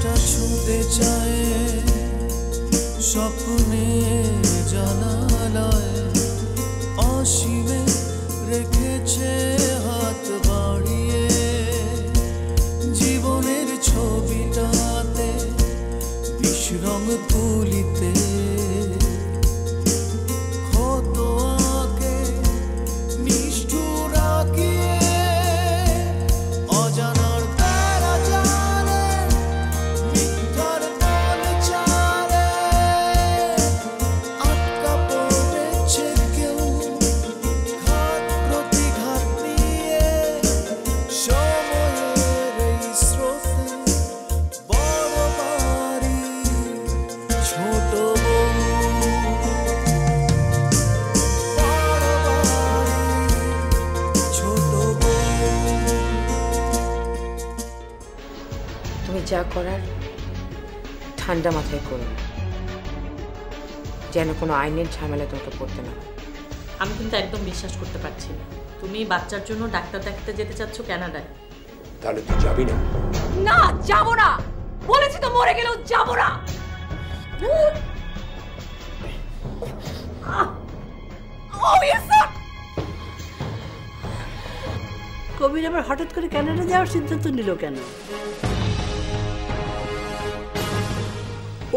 আকাশটা ছুঁতে চায় স্বপ্নে জানালায় অসীমে রেখেছে হাত বাড়িয়ে জীবনের ছবিটাতে বিশ্বরং তুলিতে ক্ষত আঁকে নিষ্ঠুর আঁকিয়ে অজানার তারা জানে মিথ্যার দল চারে আটকা পড়েছে কেউ ঘাত প্রতিঘাত নিয়ে সময়ের এই স্রোতে বড় বাড়ি ছোট বউ বড় বাড়ি ছোট বউ। তুমি যা করার ঠান্ডা মাথায় করো, যেন কোনো আইনের ঝামেলা তোমাকে পড়তে না হয়। আমি কিন্তু একদম বিশ্বাস করতে পারছি না তুমি বাচ্চার জন্য ডাক্তার দেখাতে যেতে চাচ্ছ কানাডায়। তাহলে তুই যাবি না? না, যাব না, বলেছি তো, মরে গেলেও যাব না। কবির আবার হঠাৎ করে কানাডা যাওয়ার সিদ্ধান্ত নিল কেন?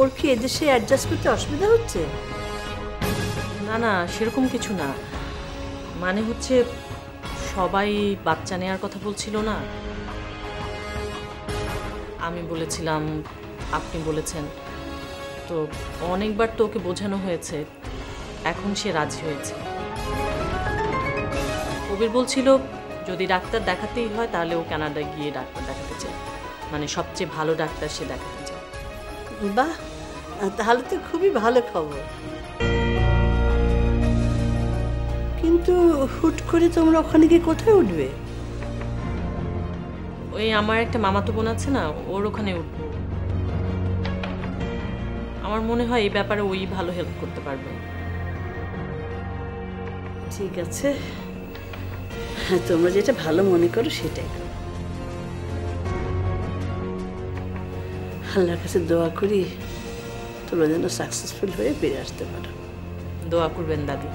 ওর কি এদেশে অ্যাডজাস্ট করতে অসুবিধা হচ্ছে? না না, সেরকম কিছু না, মানে হচ্ছে সবাই বাচ্চা নেওয়ার কথা বলছিল না, আমি বলেছিলাম, আপনি বলেছেন, তো অনেকবার তো ওকে বোঝানো হয়েছে, এখন সে রাজি হয়েছে। কবির বলছিল যদি ডাক্তার দেখাতেই হয় তাহলে ও কানাডায় গিয়ে ডাক্তার দেখাতে চায়, মানে সবচেয়ে ভালো ডাক্তার সে দেখাতে চায়। বাহ, তাহলে তো খুবই ভালো খবর। কিন্তু হুট করে তোমরা ওখানে গিয়ে কোথায় উঠবে? ওই আমার একটা মামাতো বোন আছে না, ওর ওখানে উঠবো। আমার মনে হয় এই ব্যাপারে ওই ভালো হেল্প করতে পারবে। ঠিক আছে, তোমরা যেটা ভালো মনে করো সেটাই করো। আল্লাহর কাছে দোয়া করি তোমরা যেন সাকসেসফুল হয়ে বেরিয়ে আসতে পারো। দোয়া করবেন দাদি।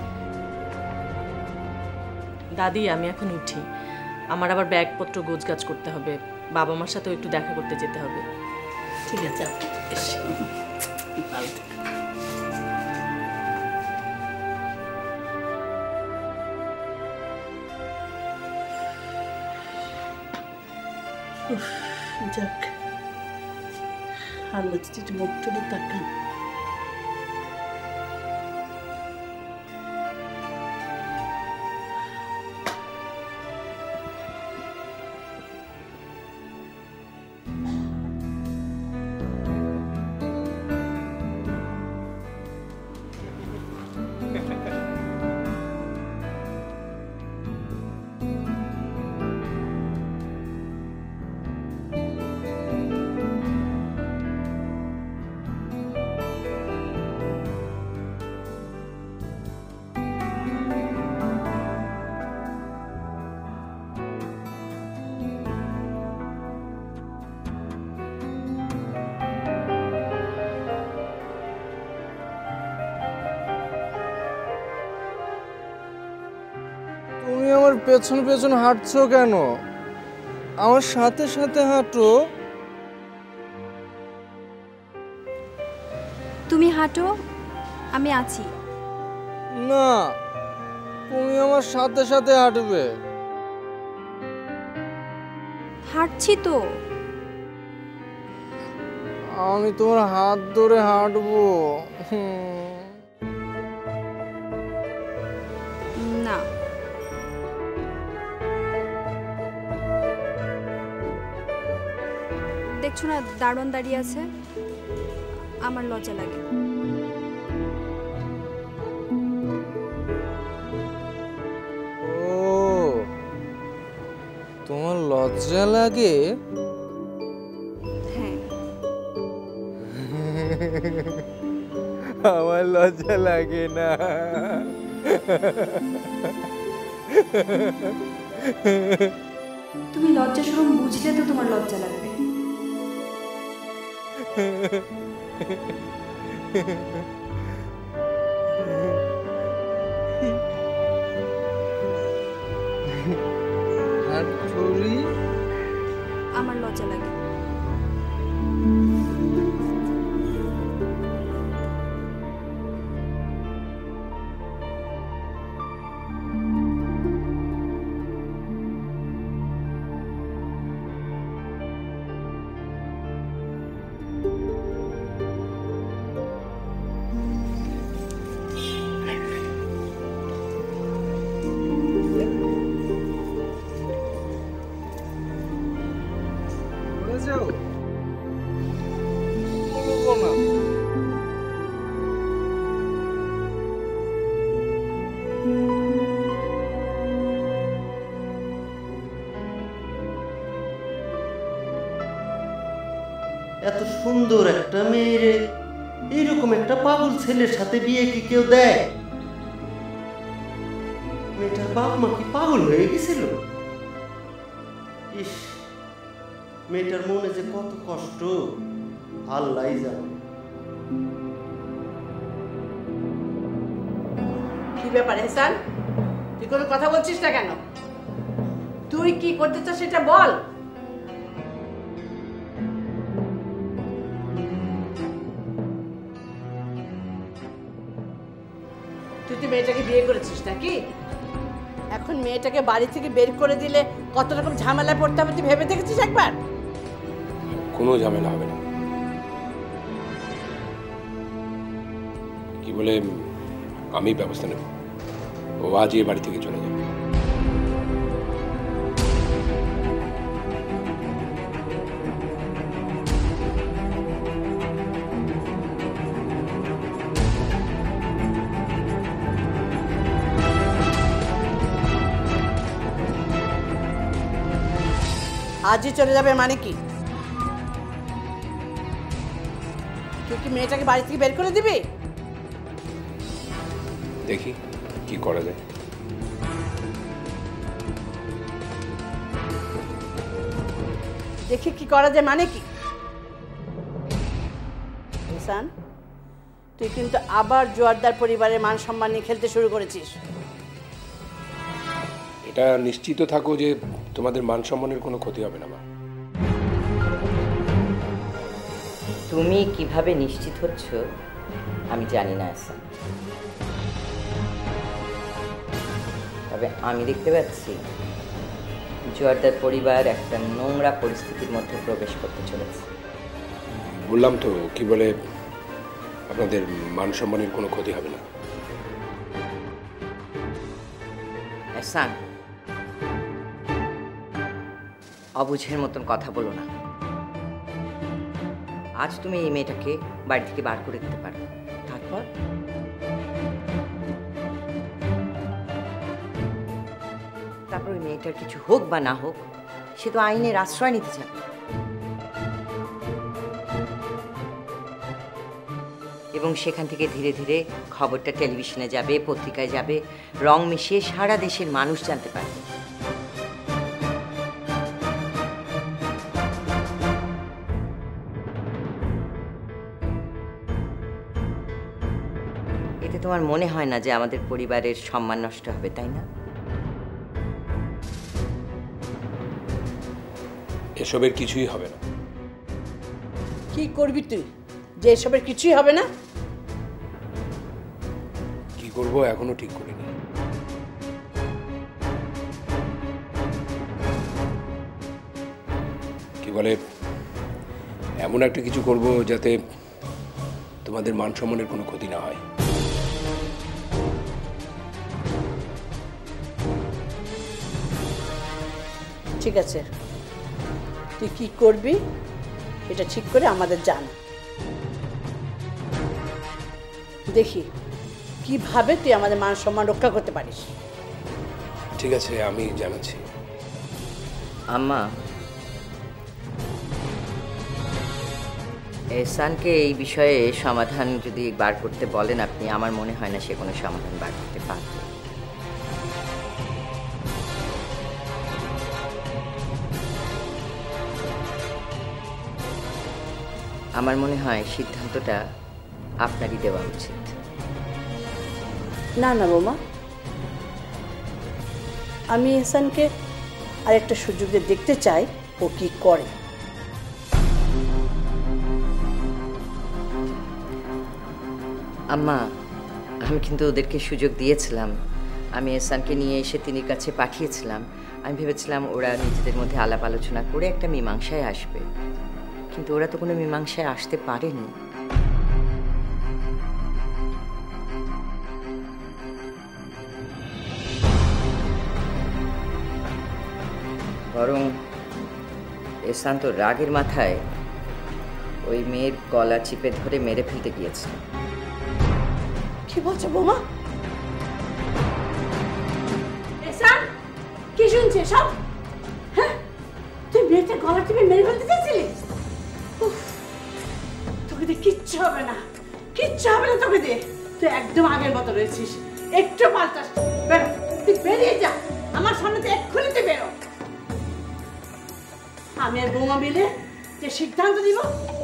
দাদি, আমি এখন উঠি, আমার আবার ব্যাগপত্র গোছগাছ করতে হবে, বাবা মার সাথেও একটু দেখা করতে যেতে হবে। ঠিক আছে, ভালো থেকো। যাক, আল্লাহ যদি একটু মুখ তুলে তাকান। তুমি আমার পেছন পেছন হাঁটছো কেন? আমার সাথে সাথে হাঁটো। তুমি হাঁটো, আমি আছি। না, তুমি আমার সাথে সাথে হাঁটবে। হাঁটছি তো। আমি তোমার হাত ধরে হাঁটবো। না, দেখছো না দারোয়ান দাঁড়িয়ে আছে, আমার লজ্জা লাগে। ও, তোমার লজ্জা লাগে? হ্যাঁ। আমার লজ্জা লাগে না। তুমি লজ্জা শরম বুঝলে তো তোমার লজ্জা লাগবে। হাত ধরি। আমার লজ্জা লাগে। যাও বলবো না। এত সুন্দর একটা মেয়ের এইরকম একটা পাগল ছেলের সাথে বিয়ে কি কেউ দেয়? মেয়েটার বাপ মা কি পাগল হয়ে গেছিল? ইস, মেয়েটার মনে যে কত কষ্ট আল্লাহই জানে। কি ব্যাপার এহসান, তুই কোনো কথা বলছিস না কেন? তুই কি করতে চাস সেটা বল। তুই তো মেয়েটাকে বিয়ে করেছিস নাকি? এখন মেয়েটাকে বাড়ি থেকে বের করে দিলে কত রকম ঝামেলায় পড়তে হবে তুই ভেবে দেখেছিস একবার? কোনো ঝামেলা হবে না। কি বলে, আমি ব্যবস্থা নেব। ও আজই এ বাড়ি থেকে চলে যাবে। আজই চলে যাবে মানে কি? তুই কি মেয়েটাকে বাড়ি থেকে বের করে দিবি? দেখি কি করা যায়। দেখি কি করা যায় মানে কি? ইহসান, তুই কিন্তু আবার জোয়ারদার পরিবারের মান সম্মান নিয়ে খেলতে শুরু করেছিস। এটা নিশ্চিত থাকো যে তোমাদের মান সম্মানের কোনো ক্ষতি হবে না মা। তুমি কিভাবে নিশ্চিত হচ্ছ আমি জানি না আহসান, তবে আমি দেখতে পাচ্ছি জোয়ারদার পরিবার একটা নোংরা পরিস্থিতির মধ্যে প্রবেশ করতে চলেছে। বললাম তো, কি বলে, আপনাদের মান সম্মানের কোনো ক্ষতি হবে না। আহসান, অবুঝের মতন কথা বলো না। আজ তুমি এই মেয়েটাকে বাড়ি থেকে বার করে দিতে পারো, তারপর ওই মেয়েটার কিছু হোক বা না হোক, সে তো আইনের আশ্রয় নিতে চায়। এবং সেখান থেকে ধীরে ধীরে খবরটা টেলিভিশনে যাবে, পত্রিকায় যাবে, রং মিশিয়ে সারা দেশের মানুষ জানতে পারবে। এতে তোমার মনে হয় না যে আমাদের পরিবারের সম্মান নষ্ট হবে, তাই না? এসবের কিছুই হবে না। কি করবি তুই যে এসবের কিছুই হবে না? কি করব এখনো ঠিক করিনি। কি বলে, এমন একটা কিছু করব যাতে তোমাদের মান সম্মানের কোনো ক্ষতি না হয়। ঠিক আছে, তুই কি করবি এটা ঠিক করে আমাদের জানা। দেখি কিভাবে তুই আমাদের মান সম্মান রক্ষা করতে পারিস। ঠিক আছে, আমি জানাচ্ছি। আম্মা, এহসানকে এই বিষয়ে সমাধান যদি বার করতে বলেন আপনি, আমার মনে হয় না সে কোনো সমাধান বার করতে পারবে। আমার মনে হয় সিদ্ধান্তটা আপনারই দেওয়া উচিত। না না বৌমা, আমি এহসানকে আরেকটা সুযোগ দিয়ে দেখতে চাই ও কি করে। আম্মা, আমি কিন্তু ওদেরকে সুযোগ দিয়েছিলাম। আমি এহসানকে নিয়ে এসে তিনির কাছে পাঠিয়েছিলাম। আমি ভেবেছিলাম ওরা নিজেদের মধ্যে আলাপ আলোচনা করে একটা মীমাংসায় আসবে, কিন্তু ওরা তো কোনো মীমাংসায় আসতে পারেনি। বরং এহসান তো রাগের মাথায় ওই মেয়ের গলা চিপে ধরে মেরে ফেলতে গিয়েছিল। কি বলছো বৌমা? এহসান, কি শুনছে সব? হ্যাঁ, তুই মেয়েটা গলা টিপে মেরে ফেলতে চাইছিলি? উফ, তোকে দিয়ে কিচ্ছু হবে না, কিচ্ছু হবে না তোকে দিয়ে। তুই একদম আগের মতো রয়েছিস, একটু পাল্টাস। বেরো, তুই বেরিয়ে যা আমার সামনে থেকে, এক্ষুনি তুই বেরো। আমি আর বৌমা মিলে যে সিদ্ধান্ত দিব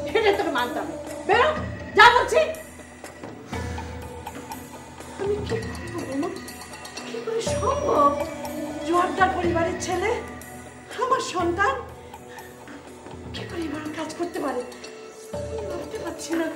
সেটা তোকে মানতে হবে। বেরো, যা বলছি। আমি কি করবো বৌমা? কি করে সম্ভব? জোয়ারদার পরিবারের ছেলে, আমার সন্তান কি করে এবার কাজ করতে পারে? আমি ভাবতে পারছি না।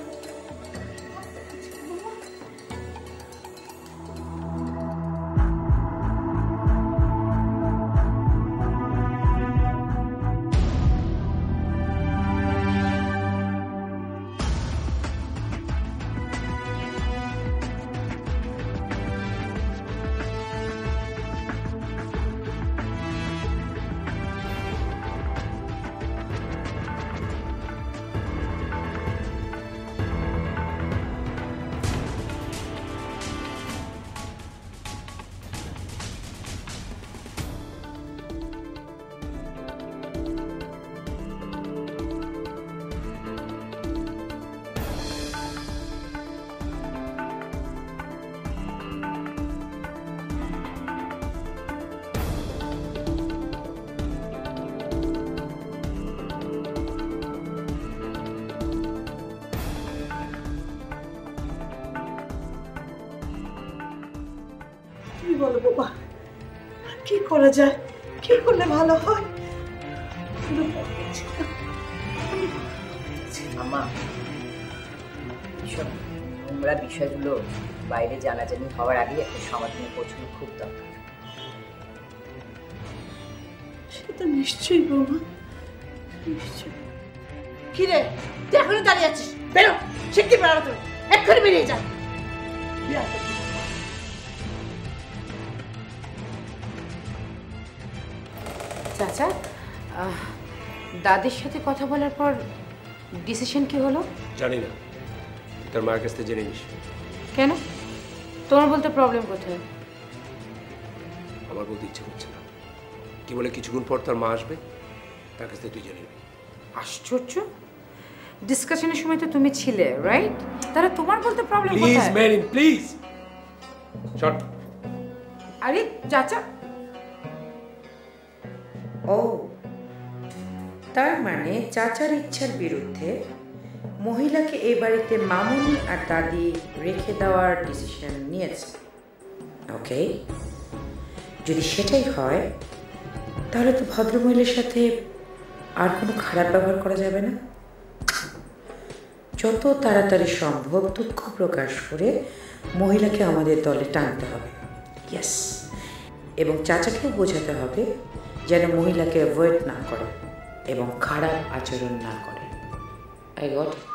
কি বলো বাবা, কি করা যায়, কি করলে ভালো হয়? আম্মা, এইসব নোংরা বিষয়গুলো বাইরে জানাজানি হওয়ার আগে একটা সমাধানে পৌঁছানো খুব দরকার। সেটা নিশ্চয়ই বৌমা, নিশ্চয়ই। কি রে, তুই এখনই দাঁড়িয়ে আছিস? বেরো, শিগগির বেরো, তুমি এক্ষুনি বেরিয়ে যা। চাচা, দাদির সাথে কথা বলার পর ডিসিশন কি হলো? জানি না, তার মায়ের কাছ থেকে জেনে নিস। কেন? তোমার বলতে প্রবলেম কোথায়? আমার বলতে ইচ্ছে করছে না। কি বলে কিছুক্ষণ পর তার মা আসবে, তার কাছ থেকে তুই জেনে নিবি। আশ্চর্য, ডিসকাশনের সময় তো তুমি ছিলে, রাইট? তাহলে তোমার বলতে প্রবলেম কোথায়? Please marine, please shot. আরে চাচা, ও তার মানে চাচার ইচ্ছার বিরুদ্ধে মহিলাকে এই বাড়িতে মামুনি আর দাদি রেখে দেওয়ার ডিসিশন নিয়েছে। ওকে, যদি সেটাই হয় তাহলে তো ভদ্রমহিলার সাথে আর কোনো খারাপ ব্যবহার করা যাবে না। যত তাড়াতাড়ি সম্ভব দুঃখ প্রকাশ করে মহিলাকে আমাদের দলে টানতে হবে। ইয়েস, এবং চাচাকেও বোঝাতে হবে যেন মহিলাকে অ্যাভয়েড না করে এবং খারাপ আচরণ না করে। I got it.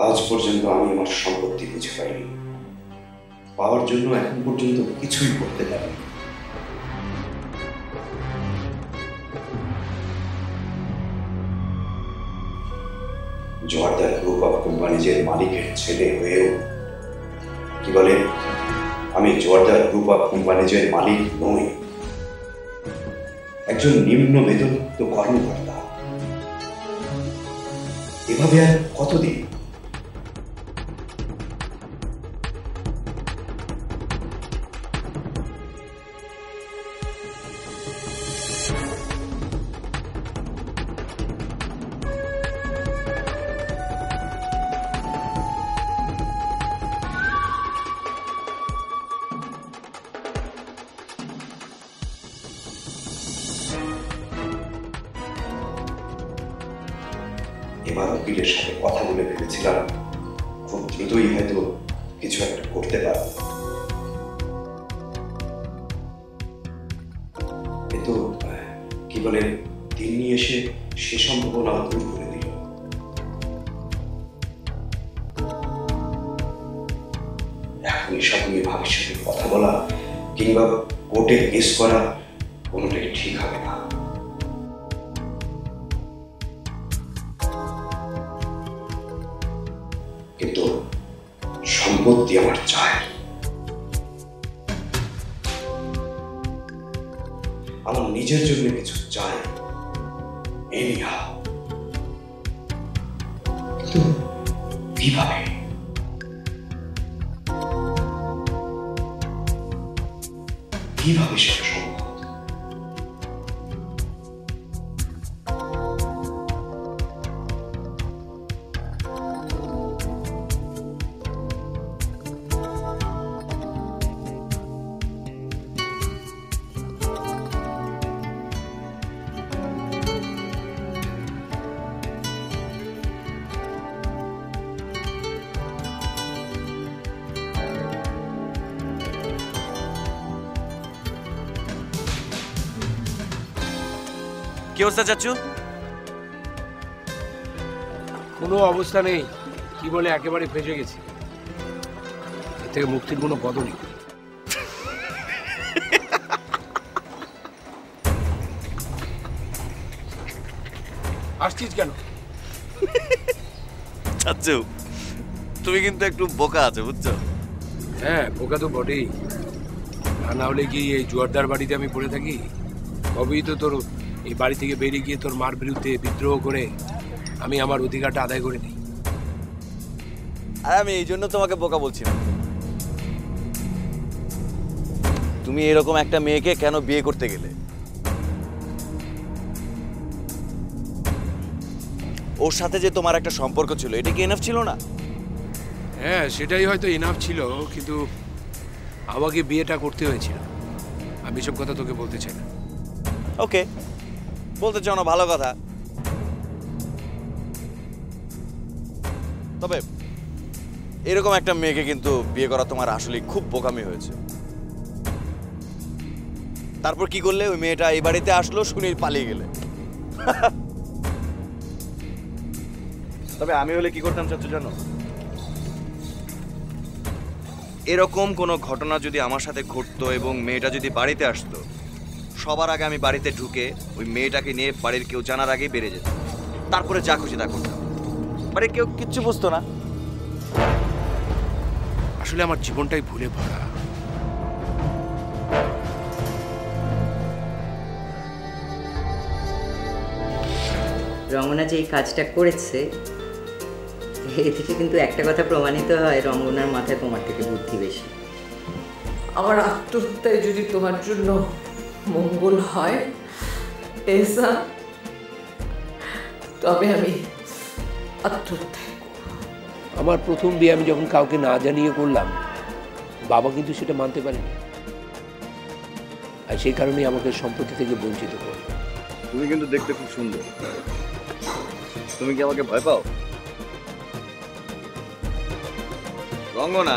আজ পর্যন্ত আমি আমার সম্পত্তি বুঝে পাইনি, পাওয়ার জন্য এখন পর্যন্ত কিছুই করতে পারিনি। জোয়ারদার গ্রুপ অফ কোম্পানিজের মালিকের ছেলে হয়েও কি বলে আমি জোয়ারদার গ্রুপ অফ কোম্পানিজের মালিক নই, একজন নিম্ন বেতনভুক্ত কর্মকর্তা। এভাবে আর কতদিন? এবার উকিলের সাথে কথা বলে ভেবেছিলাম খুব দ্রুতই হয়তো কিছু একটা করতে পারব। কিন্তু কি বলে তিনি এসে সে সম্ভাবনা দূর করে দিল। এখন এসব নিয়ে ভবিষ্যতে কথা বলা কিংবা কোর্টে কেস করা কোনোটাই ঠিক হবে না। কিন্তু সম্পত্তি আমার চাই। আমার নিজের জন্য কিছু চাই, এনিহাউ। কিন্তু কিভাবে? কিভাবে সেটা সম্ভব? কি অবস্থা চাচ্ছু? কোনো অবস্থা নেই, কি বলে একেবারে ফেঁসে গেছি। এর থেকে মুক্তির কোনো পথ নেই। আসছিস কেন? চাচ্ছু তুমি কিন্তু একটু বোকা আছো, বুঝছো? হ্যাঁ, বোকা তো বটেই। তা না হলে কি এই জোয়ারদার বাড়িতে আমি পড়ে থাকি? কবেই তো তোর এই বাড়ি থেকে বেরিয়ে গিয়ে তোর মার বিরুদ্ধে বিদ্রোহ করে আমি আমার অধিকারটা আদায় করে নিই। আর আমি এই জন্য তোমাকে বোকা বলছি না। তুমি এরকম একটা মেয়েকে কেন বিয়ে করতে গেলে? ওর সাথে যে তোমার একটা সম্পর্ক ছিল, এটা কি এনাফ ছিল না? হ্যাঁ, সেটাই হয়তো এনাফ ছিল, কিন্তু আমাকে বিয়েটা করতে হয়েছিল। আমি সব কথা তোকে বলতে চাই না। ওকে, বলতে চাও না, ভালো কথা। তবে এরকম একটা মেয়েকে কিন্তু বিয়ে করা তোমার আসলে খুব বোকামি হয়েছে। তারপর কি করলে? ওই মেয়েটা এই বাড়িতে আসলো, শুনে পালিয়ে গেলে। তবে আমি হলে কি করতাম চাচ্ছু জানো? এরকম কোনো ঘটনা যদি আমার সাথে ঘটতো এবং মেয়েটা যদি বাড়িতে আসতো, সবার আগে আমি বাড়িতে ঢুকে ওই মেয়েটাকে নিয়ে বাড়ির কেউ জানার আগেই বেরিয়ে যেত। তারপরে যা খুশি তা করতাম, বাড়ির কেউ কিচ্ছু বুঝতো না। আসলে আমার জীবনটাই ভুলে ভরা। রঙ্গনা যে এই কাজটা করেছে, এ থেকে কিন্তু একটা কথা প্রমাণিত হয়, রঙ্গনার মাথায় তোমার থেকে বুদ্ধি বেশি। আমার আত্মহত্যায় যদি তোমার জন্য মঙ্গল হয় এসা, তবে আমি আত্মহত্যা। আমার প্রথম বিয়ে আমি যখন কাউকে না জানিয়ে করলাম, বাবা কিন্তু সেটা মানতে পারেনি, আর সেই কারণেই আমাকে সম্পত্তি থেকে বঞ্চিত করল। তুমি কিন্তু দেখতে খুব সুন্দর। তুমি কি আমাকে ভয় পাও? রঙ্গনা